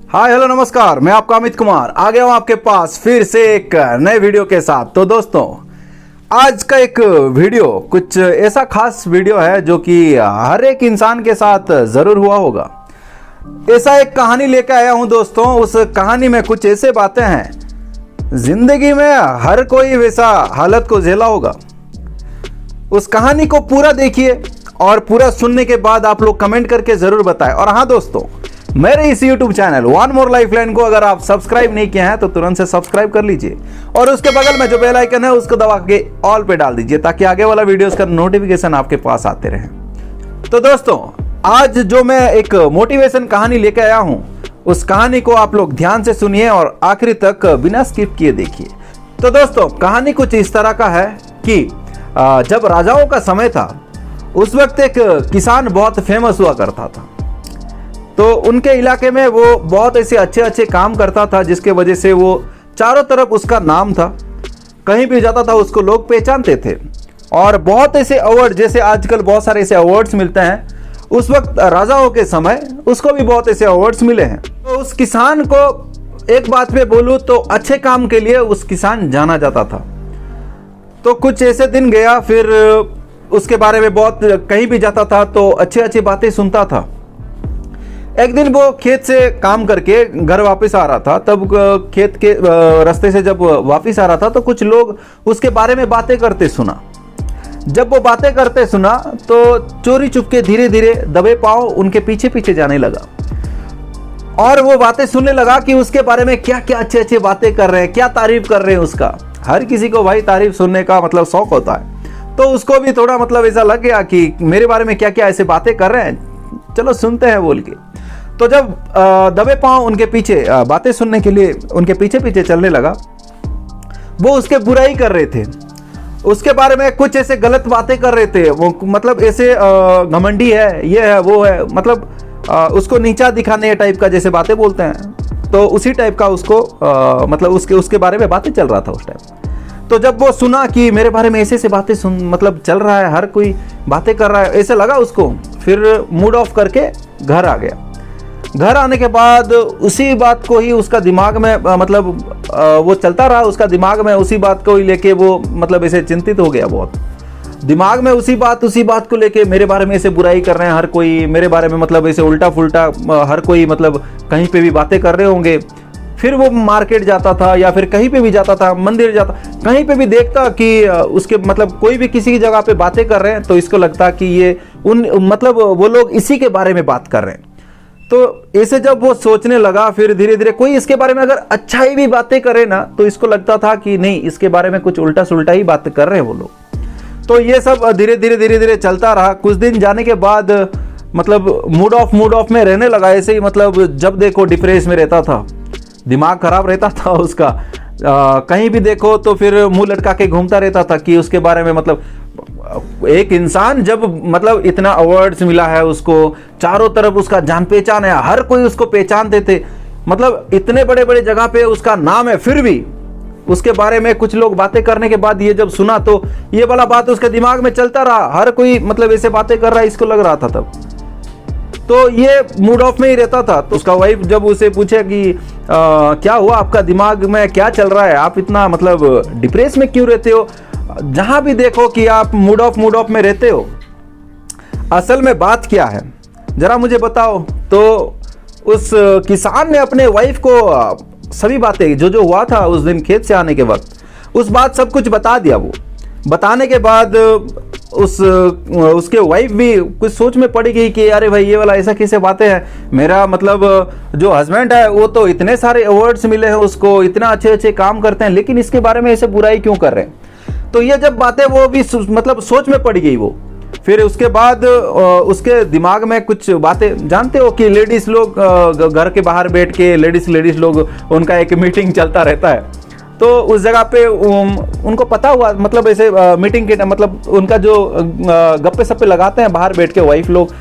Hi hello नमस्कार, मैं आपका अमित कुमार आ गया हूं आपके पास फिर से एक नए वीडियो के साथ। तो दोस्तों, आज का एक वीडियो कुछ ऐसा खास वीडियो है जो कि हर एक इंसान के साथ ज़रूर हुआ होगा। ऐसा एक कहानी लेकर आया हूं दोस्तों। उस कहानी में कुछ ऐसे बातें हैं, जिंदगी में हर कोई वैसा हालत को झेला होगा। उस कहानी को पूरा देखिए और पूरा सुनने के बाद आप लोग कमेंट करके ज़रूर बताएं। और हाँ दोस्तों, मेरे इस YouTube channel one more lifeline को अगर आप सब्सक्राइब नहीं किए हैं तो तुरंत से सब्सक्राइब कर लीजिए और उसके बगल में जो बेल आइकन है उसको दबा के ऑल पे डाल दीजिए ताकि आगे वाला वीडियोस का नोटिफिकेशन आपके पास आते रहे। तो दोस्तों, आज जो मैं एक मोटिवेशन कहानी लेकर आया हूं, उस कहानी को आप लोग ध्यान से सुनिए और आखिरी तक बिना स्किप किए देखिए। तो दोस्तों, कहानी कुछ इस तरह का है कि जब राजाओं का समय था, उस वक्त एक किसान बहुत फेमस हुआ करता था। तो उनके इलाके में वो बहुत ऐसे अच्छे अच्छे काम करता था जिसके वजह से वो चारों तरफ उसका नाम था। कहीं भी जाता था उसको लोग पहचानते थे और बहुत ऐसे अवार्ड, जैसे आजकल बहुत सारे ऐसे अवार्ड्स मिलते हैं, उस वक्त राजाओं के समय उसको भी बहुत ऐसे अवार्ड्स मिले हैं। तो उस किसान को एक बात पे बोलूँ तो अच्छे काम के लिए उस किसान जाना जाता था। तो कुछ ऐसे दिन गया, फिर उसके बारे में बहुत कहीं भी जाता था तो अच्छी अच्छी बातें सुनता था। एक दिन वो खेत से काम करके घर वापस आ रहा था, तब खेत के रास्ते से जब वापस आ रहा था तो कुछ लोग उसके बारे में बातें करते सुना। जब वो बातें करते सुना तो चोरी चुपके धीरे धीरे दबे पांव उनके पीछे पीछे जाने लगा और वो बातें सुनने लगा कि उसके बारे में क्या क्या अच्छे अच्छे बातें कर रहे हैं, क्या तारीफ कर रहे हैं उसका। हर किसी को भाई तारीफ सुनने का मतलब शौक होता है, तो उसको भी थोड़ा मतलब ऐसा लग गया कि मेरे बारे में क्या क्या ऐसे बातें कर रहे हैं, चलो सुनते हैं बोल के। तो जब दबे पांव उनके पीछे बातें सुनने के लिए उनके पीछे पीछे चलने लगा, वो उसके बुराई कर रहे थे, उसके बारे में कुछ ऐसे गलत बातें कर रहे थे। वो मतलब ऐसे घमंडी है, ये है, वो है, मतलब उसको नीचा दिखाने टाइप का जैसे बातें बोलते हैं, तो उसी टाइप का उसको मतलब उसके बारे में बातें चल रहा था उस टाइम। तो जब वो सुना कि मेरे बारे में ऐसे ऐसे बातें मतलब चल रहा है, हर कोई बातें कर रहा है, ऐसे लगा उसको। फिर मूड ऑफ करके घर आ गया। घर आने के बाद उसी बात को ही उसका दिमाग में मतलब वो चलता रहा उसका दिमाग में, उसी बात को ही लेके वो मतलब ऐसे चिंतित हो गया बहुत। दिमाग में उसी बात को लेके मेरे बारे में ऐसे बुराई कर रहे हैं हर कोई, मेरे बारे में मतलब ऐसे उल्टा फुल्टा हर कोई मतलब कहीं पे भी बातें कर रहे होंगे। फिर वो मार्केट जाता था या फिर कहीं पे भी जाता था, मंदिर जाता, कहीं पे भी देखता कि उसके मतलब कोई भी किसी की जगह पे बातें कर रहे हैं तो इसको लगता कि ये मतलब वो लोग इसी के बारे में बात कर रहे हैं। तो ऐसे जब वो सोचने लगा, फिर धीरे धीरे कोई इसके बारे में अगर अच्छाई भी बातें करे ना तो इसको लगता था कि नहीं, इसके बारे में कुछ उल्टा सुल्टा ही बात कर रहे हैं वो लोग। तो ये सब धीरे धीरे चलता रहा। कुछ दिन जाने के बाद मतलब मूड ऑफ में रहने लगा ऐसे ही, मतलब जब देखो डिप्रेस में रहता था, दिमाग खराब रहता था उसका। कहीं भी देखो तो फिर मुंह लटका के घूमता रहता था कि उसके बारे में मतलब एक इंसान जब मतलब इतना अवार्ड्स मिला है उसको, चारों तरफ उसका जान पहचान है, हर कोई उसको पहचानते थे, मतलब इतने बड़े बड़े जगह पे उसका नाम है, फिर भी उसके बारे में कुछ लोग बातें करने के बाद ये जब सुना तो ये वाला बात उसके दिमाग में चलता रहा। हर कोई मतलब ऐसे बातें कर रहा है, इसको लग रहा था तब। तो ये मूड ऑफ में ही रहता था। तो उसका वाइफ जब उसे पूछे कि क्या हुआ, आपका दिमाग में क्या चल रहा है, आप इतना मतलब डिप्रेस में क्यों रहते हो, जहां भी देखो कि आप मूड ऑफ में रहते हो, असल में बात क्या है जरा मुझे बताओ। तो उस किसान ने अपने वाइफ को सभी बातें जो हुआ था उस दिन खेत से आने के वक्त, उस बात सब कुछ बता दिया। वो बताने के बाद उसके वाइफ भी कुछ सोच में पड़ गई कि अरे भाई, ये वाला ऐसा कैसे बातें हैं, मेरा मतलब जो हस्बैंड है वो तो इतने सारे अवार्ड्स मिले हैं उसको, इतना अच्छे अच्छे काम करते हैं, लेकिन इसके बारे में ऐसे बुराई क्यों कर रहे हैं। तो ये जब बातें वो भी मतलब सोच में पड़ गई वो। फिर उसके बाद उसके दिमाग में कुछ बातें, जानते हो कि लेडीज लोग घर के बाहर बैठ के लेडीज लोग उनका एक मीटिंग चलता रहता है। तो उस जगह पे उनको पता हुआ, मतलब ऐसे मीटिंग के मतलब उनका जो गप्पे सप्पे लगाते हैं बाहर बैठ के वाइफ लोग,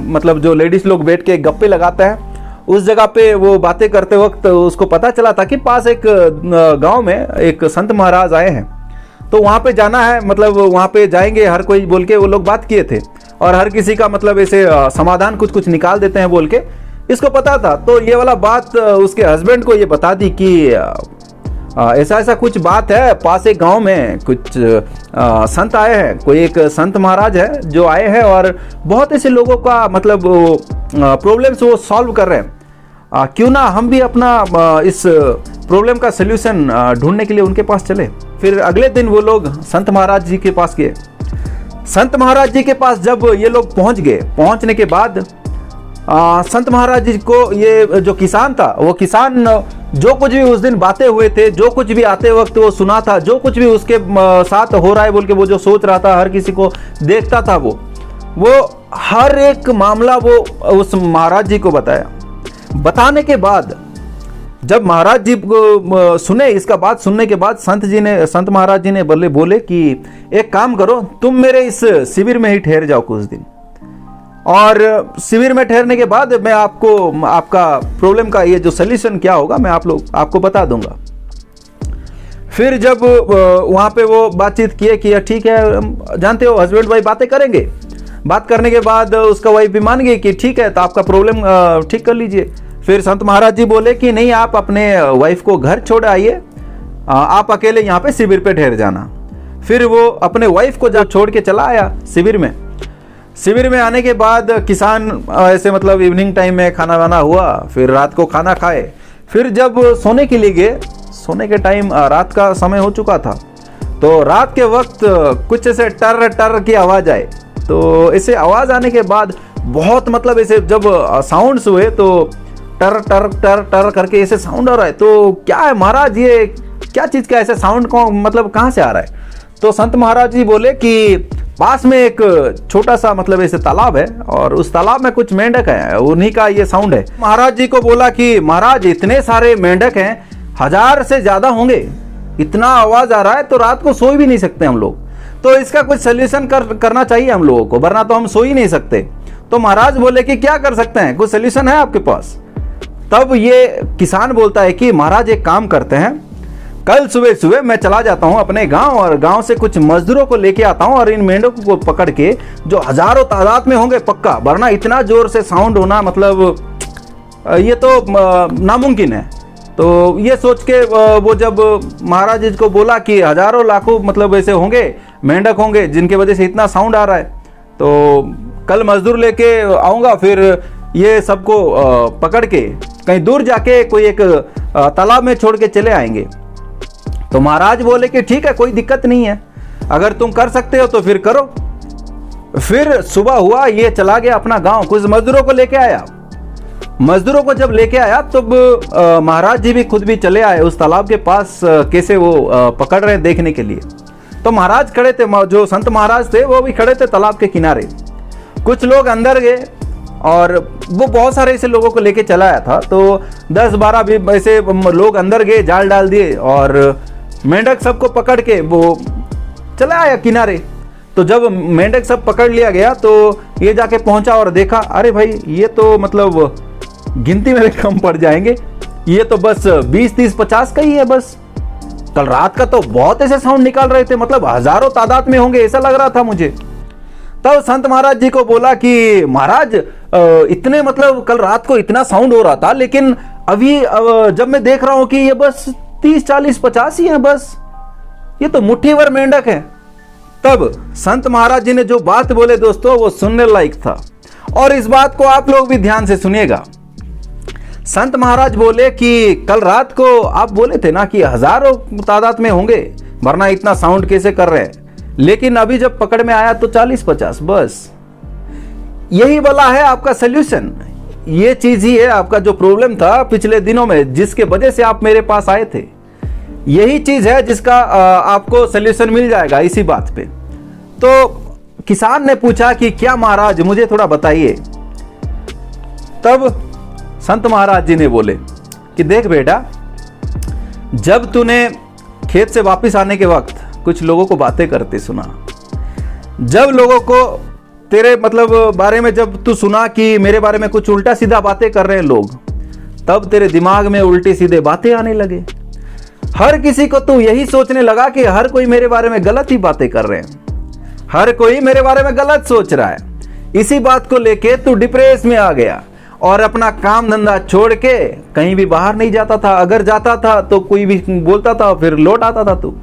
मतलब जो लेडीज लोग बैठ के गप्पे लगाते हैं, उस जगह पे वो बातें करते वक्त उसको पता चला था कि पास एक गांव में एक संत महाराज आए हैं, तो वहाँ पे जाना है, मतलब वहाँ पे जाएंगे हर कोई बोल के वो लोग बात किए थे। और हर किसी का मतलब ऐसे समाधान कुछ कुछ निकाल देते हैं बोल के इसको पता था, तो ये वाला बात उसके हस्बैंड को ये बता दी कि ऐसा ऐसा कुछ बात है, पास एक गांव में कुछ संत आए हैं, कोई एक संत महाराज है जो आए हैं और बहुत ऐसे लोगों का मतलब प्रॉब्लम्स वो सॉल्व कर रहे हैं, क्यों ना हम भी अपना इस प्रॉब्लम का सल्यूशन ढूंढने के लिए उनके पास चले। फिर अगले दिन वो लोग संत महाराज जी के पास गए। संत महाराज जी के पास जब ये लोग पहुंच गए, पहुंचने के बाद संत महाराज जी को ये जो किसान था, वो किसान जो कुछ भी उस दिन बातें हुए थे, जो कुछ भी आते वक्त वो सुना था, जो कुछ भी उसके साथ हो रहा है बोल के वो जो सोच रहा था, हर किसी को देखता था, वो हर एक मामला वो उस महाराज जी को बताया। बताने के बाद जब महाराज जी को सुने, इसका बात सुनने के बाद संत महाराज जी ने बोले कि एक काम करो, तुम मेरे इस शिविर में ही ठहर जाओ कुछ दिन, और शिविर में ठहरने के बाद मैं आपको आपका प्रॉब्लम का ये जो सल्यूशन क्या होगा मैं आपको बता दूंगा। फिर जब वहाँ पे वो बातचीत किए कि ठीक है, जानते हो हस्बैंड वाइफ बातें करेंगे, बात करने के बाद उसका वाइफ भी मान गई कि ठीक है, तो आपका प्रॉब्लम ठीक कर लीजिए। फिर संत महाराज जी बोले कि नहीं, आप अपने वाइफ को घर छोड़ आइए, आप अकेले यहाँ पे शिविर पे ठहर जाना। फिर वो अपने वाइफ को जब छोड़ के चला आया शिविर में। शिविर में आने के बाद किसान ऐसे मतलब इवनिंग टाइम में खाना वाना हुआ, फिर रात को खाना खाए। फिर जब सोने के लिए गए, सोने के टाइम रात का समय हो चुका था, तो रात के वक्त कुछ ऐसे टर टर की आवाज़ आए। तो ऐसे आवाज़ आने के बाद बहुत मतलब ऐसे जब साउंड्स हुए तो टर टर टर टर करके ऐसे साउंड आ रहा है। तो क्या है महाराज, ये क्या चीज़ का ऐसे साउंड को मतलब कहाँ से आ रहा है? तो संत महाराज जी बोले कि पास में एक छोटा सा मतलब ऐसे तालाब है और उस तालाब में कुछ मेंढक हैं, उन्हीं का ये साउंड है। महाराज जी को बोला कि महाराज इतने सारे मेंढक हैं, 1000 से ज्यादा होंगे, इतना आवाज आ रहा है तो रात को सो भी नहीं सकते हम लोग, तो इसका कुछ सोल्यूशन करना चाहिए हम लोगों को, वरना तो हम सो ही नहीं सकते। तो महाराज बोले कि क्या कर सकते हैं, कुछ सोल्यूशन है आपके पास? तब ये किसान बोलता है कि महाराज एक काम करते हैं, कल सुबह सुबह मैं चला जाता हूं अपने गांव और गांव से कुछ मजदूरों को लेके आता हूं और इन मेंढकों को पकड़ के, जो हजारों तादाद में होंगे पक्का, वरना इतना जोर से साउंड होना मतलब ये तो नामुमकिन है। तो ये सोच के वो जब महाराज जी को बोला कि हजारों लाखों मतलब ऐसे होंगे, मेंढक होंगे जिनके वजह से इतना साउंड आ रहा है, तो कल मजदूर लेके आऊँगा, फिर ये सबको पकड़ के कहीं दूर जाके कोई एक तालाब में छोड़ के चले आएंगे। तो महाराज बोले कि ठीक है, कोई दिक्कत नहीं है, अगर तुम कर सकते हो तो फिर करो। फिर सुबह हुआ, ये चला गया अपना गांव, कुछ मजदूरों को लेके आया। मजदूरों को जब लेके आया तब महाराज जी भी खुद भी चले आए उस तालाब के पास, कैसे वो पकड़ रहे हैं देखने के लिए। तो महाराज खड़े थे, जो संत महाराज थे वो भी खड़े थे तालाब के किनारे। कुछ लोग अंदर गए और वो बहुत सारे ऐसे लोगों को लेके चला आया था, तो 10-12 भी ऐसे लोग अंदर गए, जाल डाल दिए और मेंढक सबको पकड़ के वो चला आया किनारे। तो जब मेंढक सब पकड़ लिया गया तो ये जाके पहुंचा और देखा, अरे भाई ये तो मतलब गिनती में कम पड़ जाएंगे, ये तो बस 20-30-50 का ही है बस। कल रात का तो बहुत ऐसे साउंड निकाल रहे थे, मतलब हजारों तादाद में होंगे ऐसा लग रहा था मुझे। तब संत महाराज जी को बोला कि महाराज इतने मतलब कल रात को इतना साउंड हो रहा था, लेकिन अभी जब मैं देख रहा हूं कि ये बस 30-40-50 ही है बस, ये तो मुट्ठी भर मेंढक है। तब संत महाराज जी ने जो बात बोले दोस्तों, वो सुनने लायक था, और इस बात को आप लोग भी ध्यान से सुनिएगा। संत महाराज बोले कि कल रात को आप बोले थे ना कि हजारों तादाद में होंगे, वरना इतना साउंड कैसे कर रहे हैं, लेकिन अभी जब पकड़ में आया तो 40-50 बस। यही वाला है आपका सल्यूशन, ये चीज ही है आपका जो प्रॉब्लम था पिछले दिनों में, जिसके वजह से आप मेरे पास आए थे, यही चीज है जिसका आपको सल्यूशन मिल जाएगा इसी बात पे। तो किसान ने पूछा कि क्या महाराज, मुझे थोड़ा बताइए। तब संत महाराज जी ने बोले कि देख बेटा, जब तूने खेत से वापस आने के वक्त कुछ लोगों को बातें करते सुना, जब लोगों को तेरे मतलब बारे में जब तू सुना कि मेरे बारे में कुछ उल्टा सीधा बातें कर रहे हैं लोग, तब तेरे दिमाग में उल्टी सीधे बातें आने लगे। हर किसी को तू यही सोचने लगा कि हर कोई मेरे बारे में गलत ही बातें कर रहे हैं, हर कोई मेरे बारे में गलत सोच रहा है। इसी बात को लेके तू डिप्रेस में आ गया और अपना काम धंधा छोड़ के कहीं भी बाहर नहीं जाता था। अगर जाता था तो कोई भी बोलता था, फिर लौट आता था तू।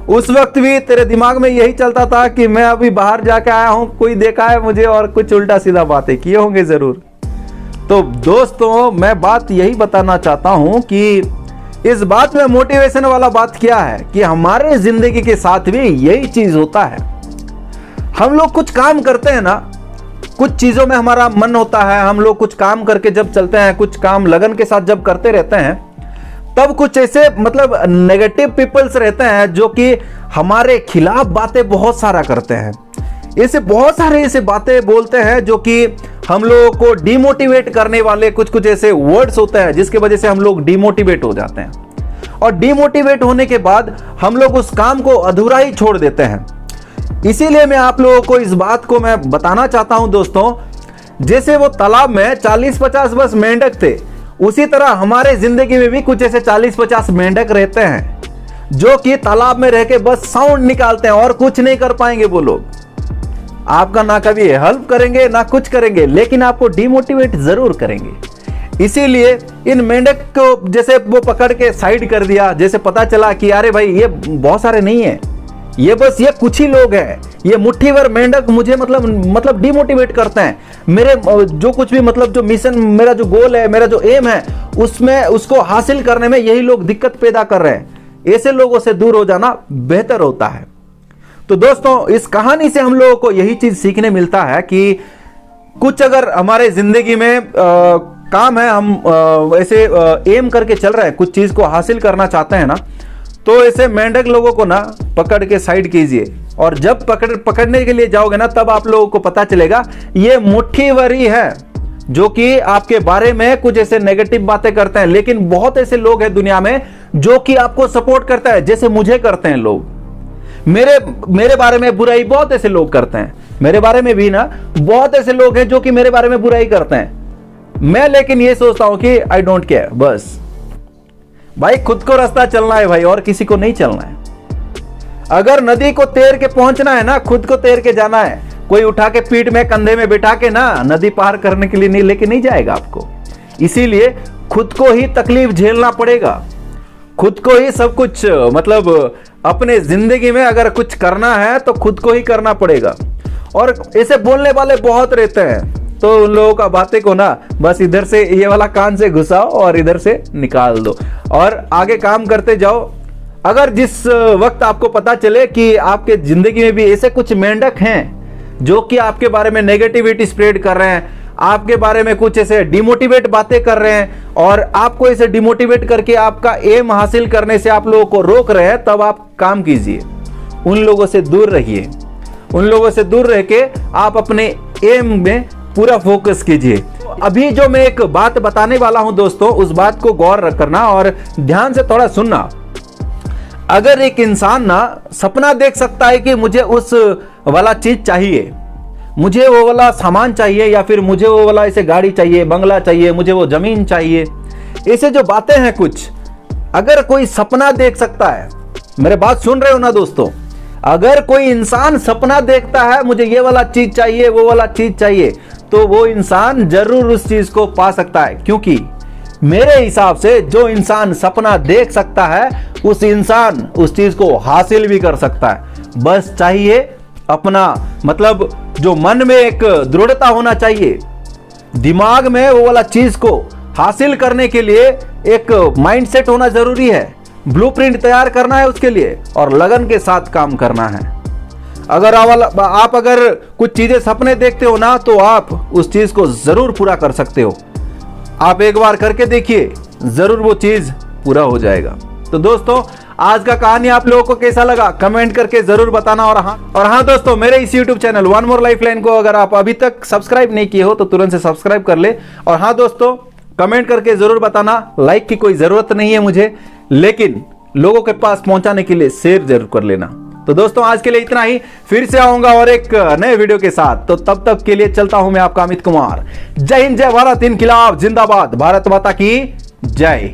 उस वक्त भी तेरे दिमाग में यही चलता था कि मैं अभी बाहर जाके आया हूं, कोई देखा है मुझे और कुछ उल्टा सीधा बातें किए होंगे जरूर। तो दोस्तों मैं बात यही बताना चाहता हूं कि इस बात में मोटिवेशन वाला बात क्या है कि हमारे जिंदगी के साथ भी यही चीज होता है। हम लोग कुछ काम करते हैं ना, कुछ चीजों में हमारा मन होता है, हम लोग कुछ काम करके जब चलते हैं, कुछ काम लगन के साथ जब करते रहते हैं, तब कुछ ऐसे मतलब नेगेटिव पीपल्स रहते हैं जो कि हमारे खिलाफ बातें बहुत सारा करते हैं। ऐसे बहुत सारे ऐसे बातें बोलते हैं जो कि हम लोगों को डिमोटिवेट करने वाले कुछ ऐसे वर्ड्स होते हैं जिसकी वजह से हम लोग डिमोटिवेट हो जाते हैं। और डिमोटिवेट होने के बाद हम लोग उस काम को अधूरा ही छोड़ देते हैं। इसीलिए मैं आप लोगों को इस बात को मैं बताना चाहता हूं दोस्तों, जैसे वो तालाब में 40-50 बस मेंढक थे, उसी तरह हमारे जिंदगी में भी कुछ ऐसे 40-50 मेंढक रहते हैं जो कि तालाब में रह के बस साउंड निकालते हैं और कुछ नहीं कर पाएंगे। वो लोग आपका ना कभी हेल्प करेंगे ना कुछ करेंगे, लेकिन आपको डिमोटिवेट जरूर करेंगे। इसीलिए इन मेंढक को जैसे वो पकड़ के साइड कर दिया, जैसे पता चला कि अरे भाई ये बहुत सारे नहीं है, ये बस ये कुछ ही लोग हैं, ये मुट्ठी भर मेंढक मुझे मतलब डिमोटिवेट करते हैं। मेरे जो कुछ भी मतलब जो मिशन, मेरा जो गोल है, मेरा जो एम है, उसमें उसको हासिल करने में यही लोग दिक्कत पैदा कर रहे हैं। ऐसे लोगों से दूर हो जाना बेहतर होता है। तो दोस्तों इस कहानी से हम लोगों को यही चीज सीखने मिलता है कि कुछ अगर हमारे जिंदगी में काम है, हम ऐसे एम करके चल रहे हैं, कुछ चीज को हासिल करना चाहते हैं ना, तो ऐसे मेंढक लोगों को ना पकड़ के साइड कीजिए। और जब पकड़ने के लिए जाओगे ना, तब आप लोगों को पता चलेगा ये मुट्ठी भर ही है जो कि आपके बारे में कुछ ऐसे नेगेटिव बातें करते हैं। लेकिन बहुत ऐसे लोग हैं दुनिया में जो कि आपको सपोर्ट करता है, जैसे मुझे करते हैं लोग। मेरे बारे में बुराई बहुत ऐसे लोग करते हैं, मेरे बारे में भी ना बहुत ऐसे लोग हैं जो कि मेरे बारे में बुराई करते हैं। मैं लेकिन ये सोचता हूं कि आई डोंट केयर, बस भाई खुद को रास्ता चलना है भाई, और किसी को नहीं चलना है। अगर नदी को तैर के पहुंचना है ना, खुद को तैर के जाना है। कोई उठा के पीठ में कंधे में बिठा के ना नदी पार करने के लिए नहीं लेके नहीं जाएगा आपको। इसीलिए खुद को ही तकलीफ झेलना पड़ेगा, खुद को ही सब कुछ मतलब अपने जिंदगी में अगर कुछ करना है तो खुद को ही करना पड़ेगा। और ऐसे बोलने वाले बहुत रहते हैं, तो उन लोगों का बातें को ना बस इधर से ये वाला कान से घुसाओ और इधर से निकाल दो और आगे काम करते जाओ। अगर जिस वक्त आपको पता चले कि आपके जिंदगी में भी ऐसे कुछ मेंढक हैं जो कि आपके बारे में नेगेटिविटी स्प्रेड कर रहे हैं, आपके बारे में कुछ ऐसे डिमोटिवेट बातें कर रहे हैं और आपको ऐसे डिमोटिवेट करके आपका एम हासिल करने से आप लोगों को रोक रहे हैं, तब आप काम कीजिए, उन लोगों से दूर रहिए। उन लोगों से दूर रह के आप अपने एम में पूरा फोकस कीजिए। अभी जो मैं एक बात बताने वाला हूं दोस्तों, उस बात को गौर करना और ध्यान से थोड़ा सुनना। अगर एक इंसान ना सपना देख सकता है कि मुझे उस वाला चीज चाहिए, मुझे वो वाला सामान चाहिए, या फिर मुझे वो वाला ऐसे गाड़ी चाहिए, बंगला चाहिए, मुझे वो जमीन चाहिए, ऐसे जो बातें हैं कुछ, अगर कोई सपना देख सकता है, मेरे बात सुन रहे हो ना दोस्तों, अगर कोई इंसान सपना देखता है मुझे ये वाला चीज चाहिए, वो वाला चीज चाहिए, तो वो इंसान जरूर उस चीज को पा सकता है। क्योंकि मेरे हिसाब से जो इंसान सपना देख सकता है उस इंसान उस चीज को हासिल भी कर सकता है। बस चाहिए अपना मतलब जो मन में एक दृढ़ता होना चाहिए, दिमाग में वो वाला चीज को हासिल करने के लिए एक माइंडसेट होना जरूरी है, ब्लूप्रिंट तैयार करना है उसके लिए और लगन के साथ काम करना है। अगर आप अगर कुछ चीजें सपने देखते हो ना, तो आप उस चीज को जरूर पूरा कर सकते हो। आप एक बार करके देखिए, जरूर वो चीज पूरा हो जाएगा। तो दोस्तों आज का कहानी आप लोगों को कैसा लगा कमेंट करके जरूर बताना। और हाँ दोस्तों, मेरे इस YouTube channel one more lifeline को अगर आप अभी तक सब्सक्राइब नहीं किए हो तो तुरंत से सब्सक्राइब कर ले। और हाँ दोस्तों, कमेंट करके जरूर बताना, लाइक की कोई जरूरत नहीं है मुझे, लेकिन लोगों के पास पहुंचाने के लिए शेयर जरूर कर लेना। तो दोस्तों आज के लिए इतना ही, फिर से आऊंगा और एक नए वीडियो के साथ। तो तब तक के लिए चलता हूं मैं आपका अमित कुमार। जय हिंद, जय भारत, इनकिलाब जिंदाबाद, भारत माता की जय।